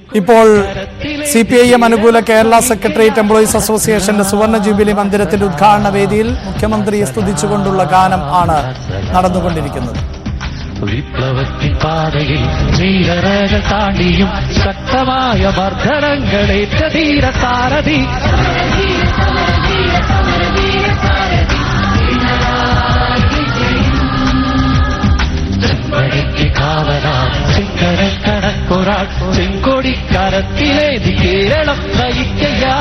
ഇപ്പോൾ CPIM അനുകൂല Kerala secretariat employees അസോസിയേഷന്റെ സുവർണ ജൂബിലി മന്ദിരത്തിന്റെ ഉദ്ഘാടന വേദിയിൽ മുഖ്യമന്ത്രിയെ സ്തുതിച്ചുകൊണ്ടുള്ള ഗാനം ആണ് നടന്നുകൊണ്ടിരിക്കുന്നത്. വിപ്ലവത്തിൻ പാതയിൽ നീരറകൾ താണ്ടിയും ശക്തമായ മർദ്ദനങ്ങളേറ്റ ധീര സാരഥി ചിങ്കരക്കണക്കൊരാൾ ചെങ്കൊടിക്കരത്തിലേതി കേരളം നയിക്കയാ.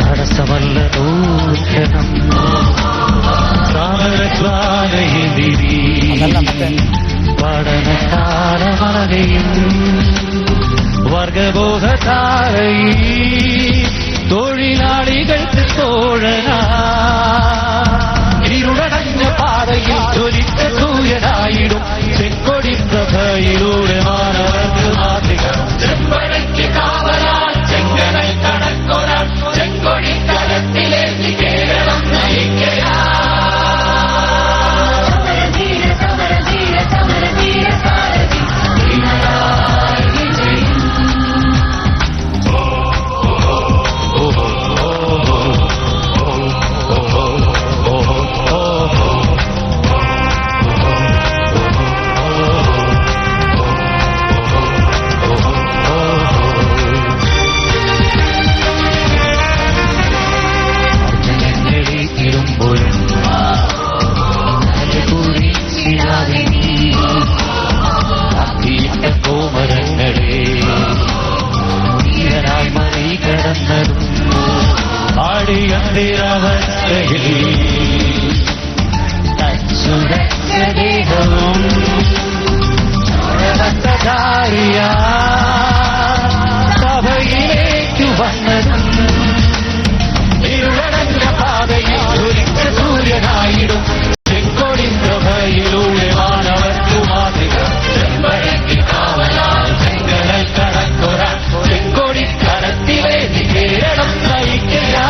തടസ്സമല്ല ദൂഷണം പഠനകാലമറയും വർഗബോധധാരയിൽ തൊഴിലാളികൾക്ക് തോഴനാ ഇരുടടഞ്ഞ പാതയിൽ ജ്വലിച്ച സൂര്യനായിടും ചെങ്കൊടി പ്രഭയിലൂടെ മാനവർക്ക് മാതൃക. ചെമ്പടയ്ക്ക് കാവലാൽ ചെങ്കനൽ കണക്കൊരാൾ ചെങ്കൊടി കരത്തിലേറ്റി കേരളം നയിക്കയാ. സഭയിലേക്കു വന്നതും ഇരുടടഞ്ഞ പാതയിൽ ജ്വലിച്ച സൂര്യനായിടും ചെങ്കൊടി പ്രഭയിലൂടെ മാനവർക്ക് മാതൃക. ചെമ്പടയ്ക്ക് കാവലാൽ ചെങ്കനൽ കണക്കൊരാൾ ചെങ്കൊടി കരത്തിലേറ്റി കേരളം നയിക്കയാ.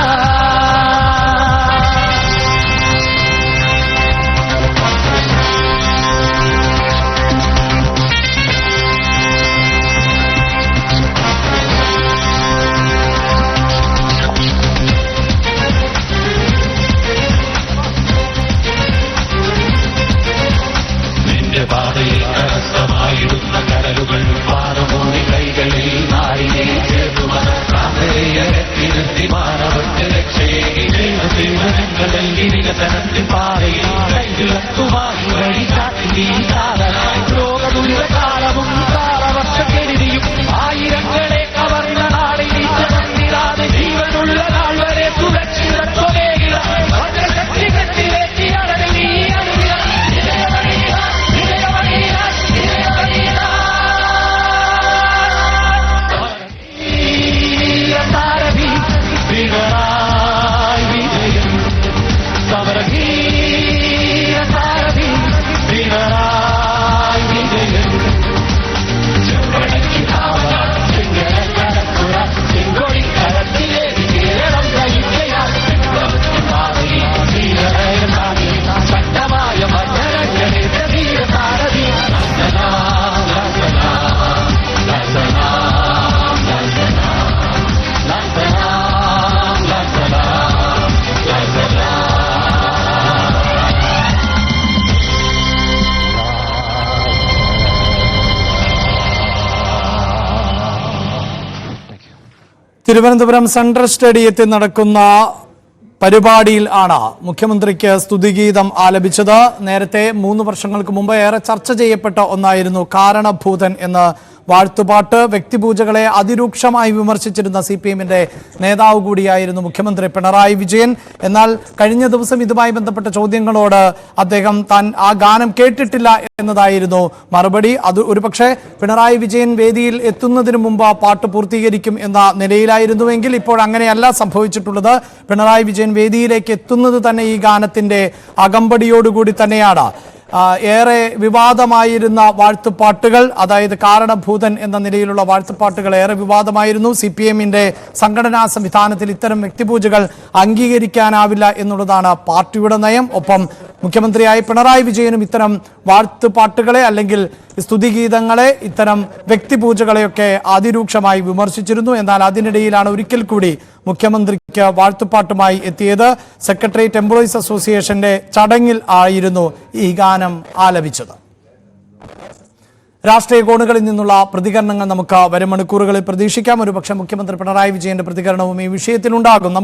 പാതയിൽ തടസ്സമായിടുന്ന കടലുകൾ പാറമൂടി കൈകളിൽ നാരിനെ ചേർത്തുമനത്തി മാനവർക്ക് രക്ഷയെ ദൈവസേവനങ്ങളിൽ വികസനത്തിൽ പാതയിൽ കൈവിളക്കുമായി വഴി കാട്ടി കാലനായി ലോകദുരിതകാലവും കാലവർഷക്കെടുതിയും ആയിരങ്ങളെ കവർന്ന നാളിൽ നീച്ചമന്തിരാതെ ജീവനുള്ള നാൾ വരെ സുരക്ഷിതത്വമേകിട ഭദ്രശക്തികത്തിലേറ്റി അടവിൽ നീ തിരുവനന്തപുരം സെൻട്രൽ സ്റ്റേഡിയത്തിൽ നടക്കുന്ന പരിപാടിയിൽ ആണ് മുഖ്യമന്ത്രിക്ക് സ്തുതിഗീതം ആലപിച്ചത്. നേരത്തെ 3 വർഷങ്ങൾക്ക് മുമ്പ് ഏറെ ചർച്ച ചെയ്യപ്പെട്ട ഒന്നായിരുന്നു കാരണഭൂതൻ എന്ന് വാഴ്ത്തുപാട്ട് വ്യക്തിപൂജകളെ അതിരൂക്ഷമായി വിമർശിച്ചിരുന്ന CPM-ന്റെ നേതാവ് കൂടിയായിരുന്നു മുഖ്യമന്ത്രി പിണറായി വിജയൻ. എന്നാൽ കഴിഞ്ഞ ദിവസം ഇതുമായി ബന്ധപ്പെട്ട ചോദ്യങ്ങളോട് അദ്ദേഹം താൻ ആ ഗാനം കേട്ടിട്ടില്ല എന്നതായിരുന്നു മറുപടി. അത് ഒരുപക്ഷെ പിണറായി വിജയൻ വേദിയിൽ എത്തുന്നതിന് മുമ്പ് ആ പാട്ട് പൂർത്തീകരിക്കും എന്ന നിലയിലായിരുന്നുവെങ്കിൽ ഇപ്പോൾ അങ്ങനെയല്ല സംഭവിച്ചിട്ടുള്ളത്. പിണറായി വിജയൻ വേദിയിലേക്ക് എത്തുന്നത് തന്നെ ഈ ഗാനത്തിന്റെ അകമ്പടിയോടുകൂടി തന്നെയാണ്. ഏറെ വിവാദമായിരുന്ന വാഴ്ത്തുപാട്ടുകൾ, അതായത് കാരണഭൂതൻ എന്ന നിലയിലുള്ള വാഴ്ത്തുപാട്ടുകൾ ഏറെ വിവാദമായിരുന്നു. CPM-ന്റെ സംഘടനാ സംവിധാനത്തിൽ ഇത്തരം വ്യക്തിപൂജകൾ അംഗീകരിക്കാനാവില്ല എന്നുള്ളതാണ് പാർട്ടിയുടെ നയം. ഒപ്പം മുഖ്യമന്ത്രിയായ പിണറായി വിജയനും ഇത്തരം വാഴ്ത്തുപാട്ടുകളെ അല്ലെങ്കിൽ സ്തുതിഗീതങ്ങളെ, ഇത്തരം വ്യക്തിപൂജകളെയൊക്കെ അതിരൂക്ഷമായി വിമർശിച്ചിരുന്നു. എന്നാൽ അതിനിടയിലാണ് ഒരിക്കൽ കൂടി മുഖ്യമന്ത്രിക്ക് വാഴ്ത്തുപാട്ടുമായി എത്തിയത്. സെക്രട്ടേറിയറ്റ് എംപ്ലോയീസ് അസോസിയേഷന്റെ ചടങ്ങിൽ ആയിരുന്നു ഈ ഗാനം ആലപിച്ചത്. രാഷ്ട്രീയ കോണുകളിൽ നിന്നുള്ള പ്രതികരണങ്ങൾ നമുക്ക് വരും മണിക്കൂറുകളിൽ പ്രതീക്ഷിക്കാം. ഒരുപക്ഷെ മുഖ്യമന്ത്രി പിണറായി വിജയന്റെ പ്രതികരണവും ഈ വിഷയത്തിലുണ്ടാകും.